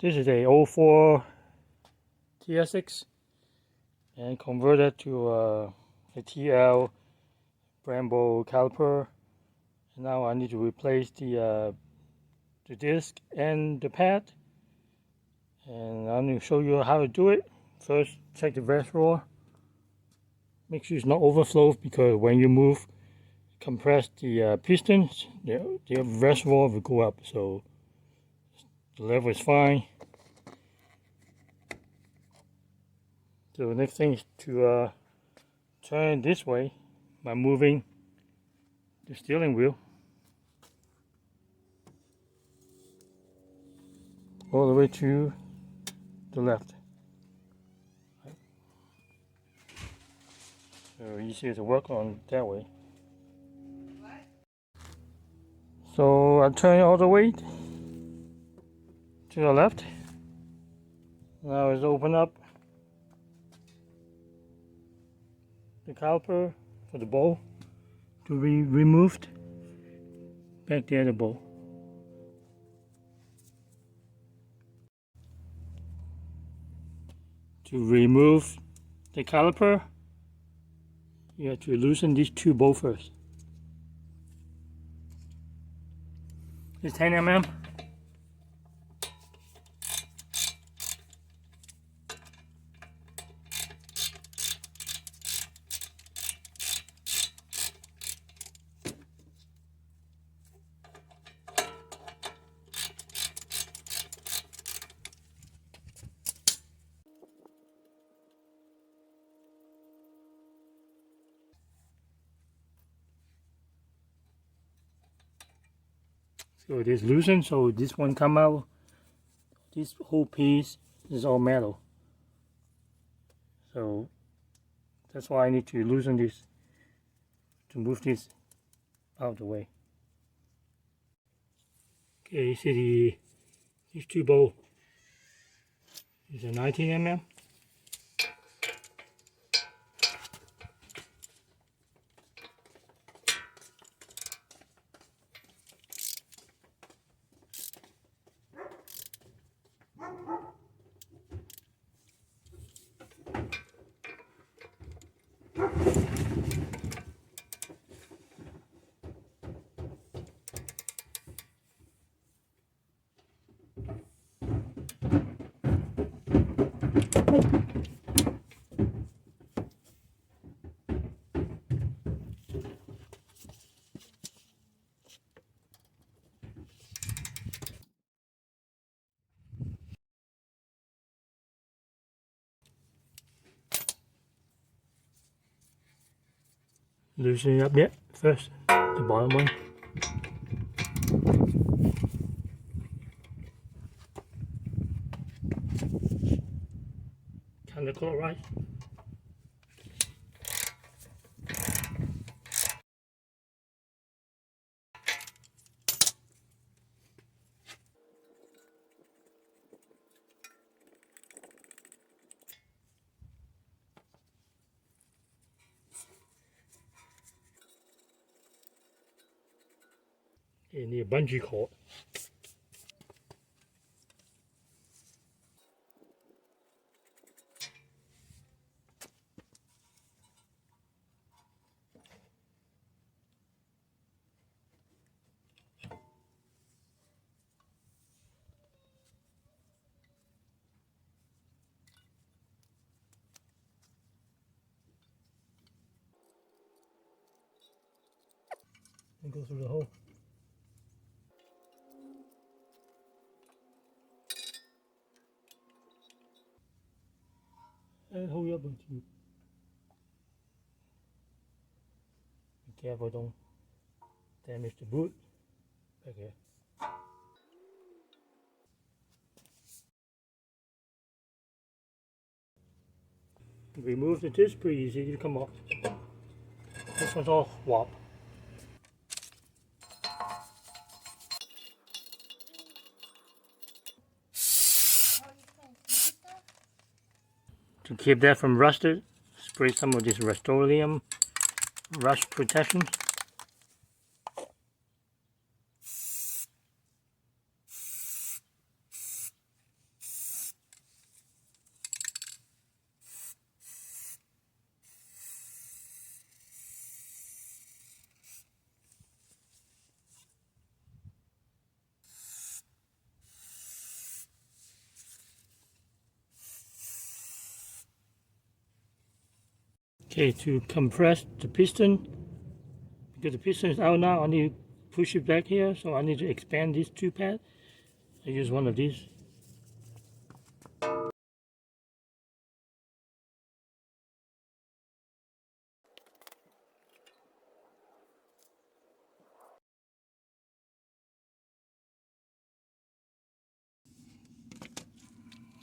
This is a 04 TSX and converted to a TL Brembo Caliper. And now I need to replace the disc and the pad. And I'm going to show you how to do it. First, check the reservoir. Make sure it's not overflow, because when you move, compress the pistons, the reservoir will go up. So the level is fine. So the next thing is to turn this way by moving the steering wheel all the way to the left. So easier to work on that way. So I turn all the way to the left. Now let's open up the caliper for the bowl to be removed. Back there, the bowl. To remove the caliper, you have to loosen these two bolts first. It's 10 mm. So it is loosened, so this one come out. This whole piece is all metal. So that's why I need to loosen this to move this out of the way. Okay, you see these two bolts. These are 19 mm. Loosen it up yet first, the bottom one. Kinda cool, right? You need a bungee cord. And go through the hole. And hold you up until you be careful, don't damage the boot back here. Remove the disc, pretty easy to come off. This one's all warped. To keep that from rusted, spray some of this Rust-Oleum rust protection. Okay, to compress the piston, because the piston is out now, I need to push it back here, so I need to expand these two pads. I use one of these.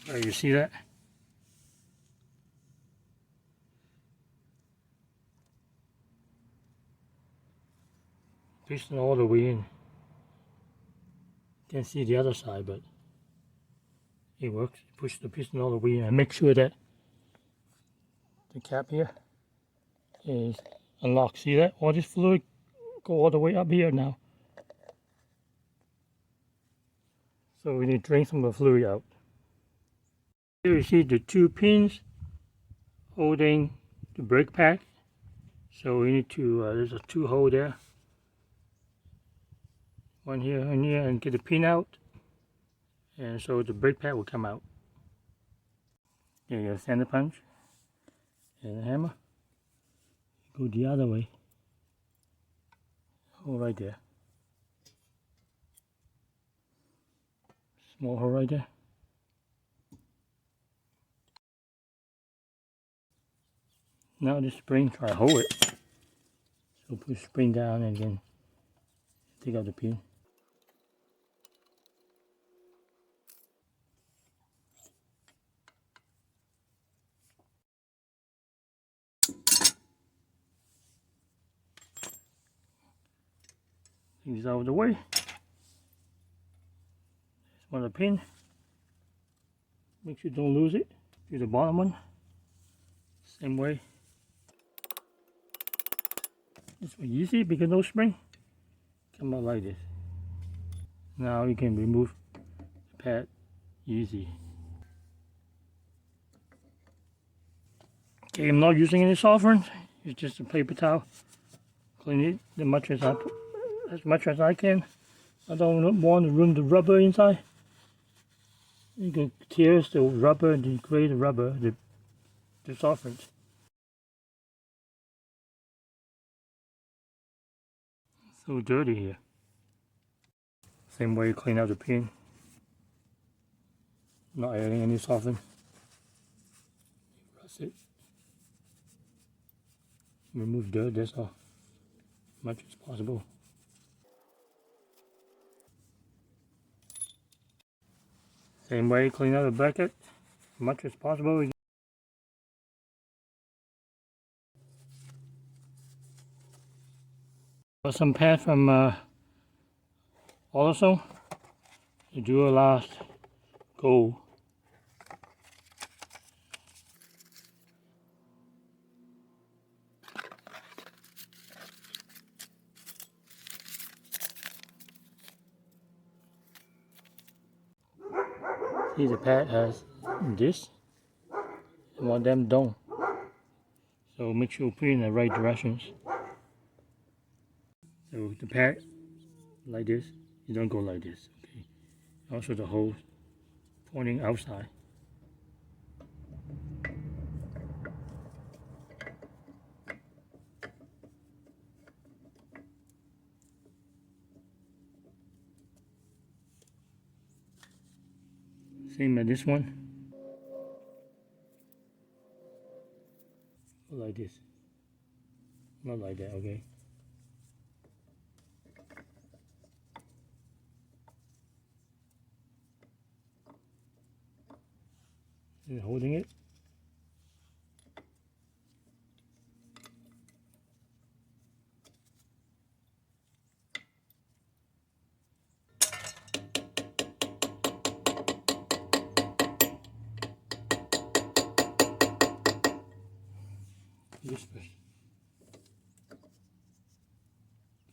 You see that? Piston all the way in. Can't see the other side, but it works. Push the piston all the way in and make sure that the cap here is unlocked. See that? All this fluid go all the way up here now. So we need to drain some of the fluid out. Here you see the two pins holding the brake pack. So we need to, there's a two hole there. One here and here, and get the pin out. And so the brake pad will come out. There you go, center punch and a hammer. Go the other way. Hole right there. Small hole right there. Now the spring, try to hold it. So push spring down and then take out the pin. Things out of the way. There's one of the pin. Make sure you don't lose it. Do the bottom one. Same way. This one easy because no spring. Come out like this. Now you can remove the pad easy. Okay, I'm not using any solvent. It's just a paper towel. Clean it as much as I can. I don't want to ruin the rubber inside. You can tear the rubber and degrade the rubber, the solvent. So dirty here. Same way you clean out the pin. Not adding any solvent. Press it. Remove dirt, that's all. As much as possible. Same way, clean out the bracket as much as possible. Got some pads from also the Dual Last Gold. See, the pad has this, and one of them don't. So make sure you put it in the right directions. So the pad like this, you don't go like this. Okay. Also the hole pointing outside. Same as this one. Go like this. Not like that, okay? And holding it. This first.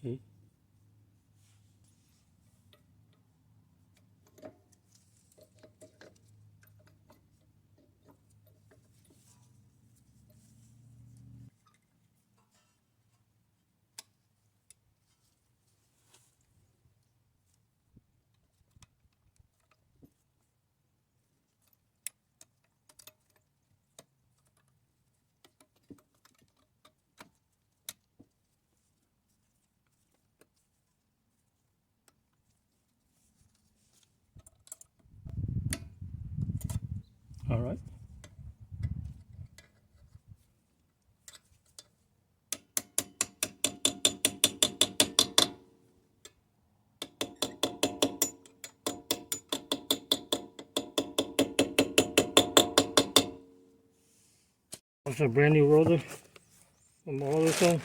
Okay. All right. That's a brand new rotor from AutoZone.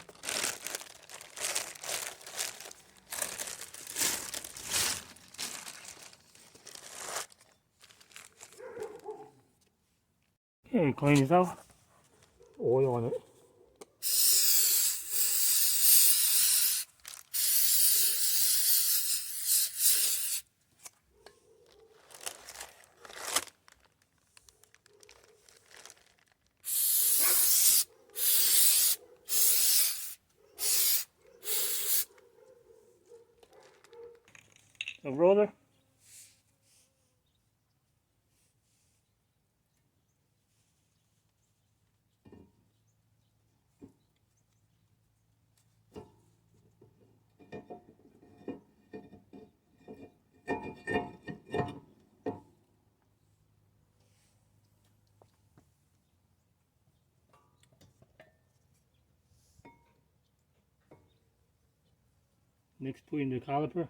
Okay, clean this out. Oil on it. The rotor. Next, put in the caliper.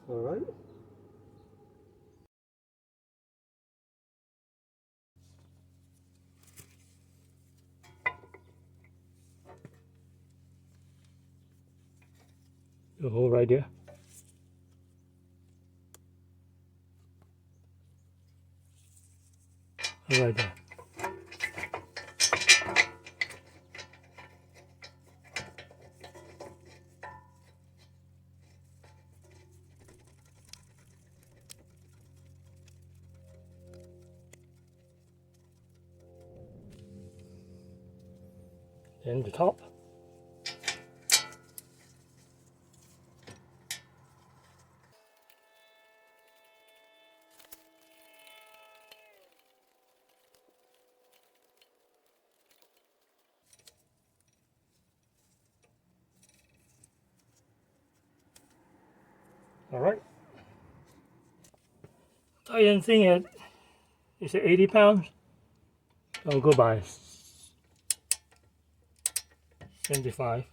All right. The hole right there. Right there. Then the top. All right. Tighten thing at, is it 80 pounds? I'll go by 75.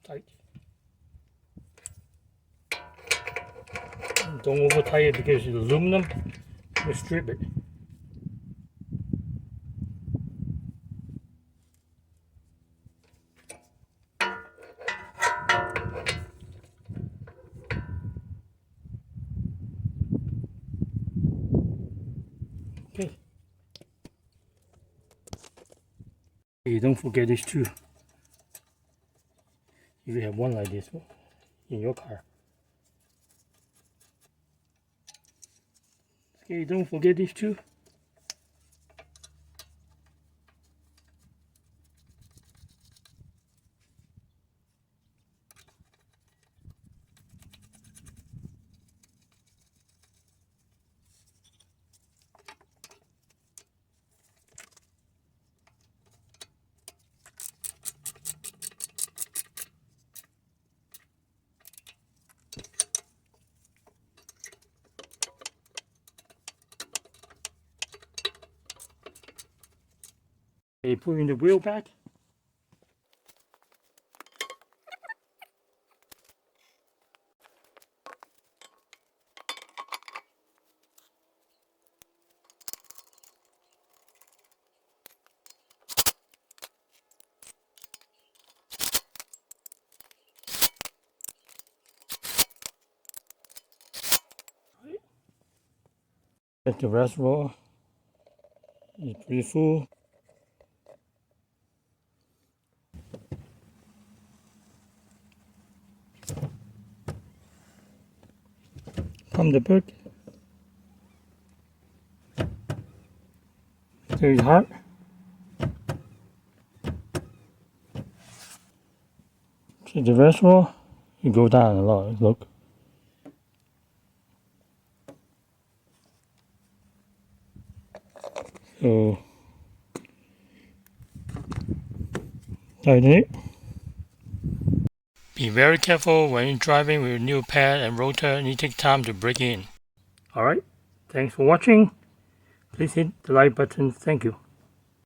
Tight. Don't over tight it because it's aluminum will strip it. Okay. You don't forget this too. If you have one like this in your car. Okay, don't forget this too. Okay, putting the wheel back. Let the reservoir is pretty full. Pump the book. Very hard. See the reservoir? You go down a lot, look. So tighten it. Be very careful when you're driving with a new pad and rotor and you take time to break in. Alright, thanks for watching. Please hit the like button. Thank you.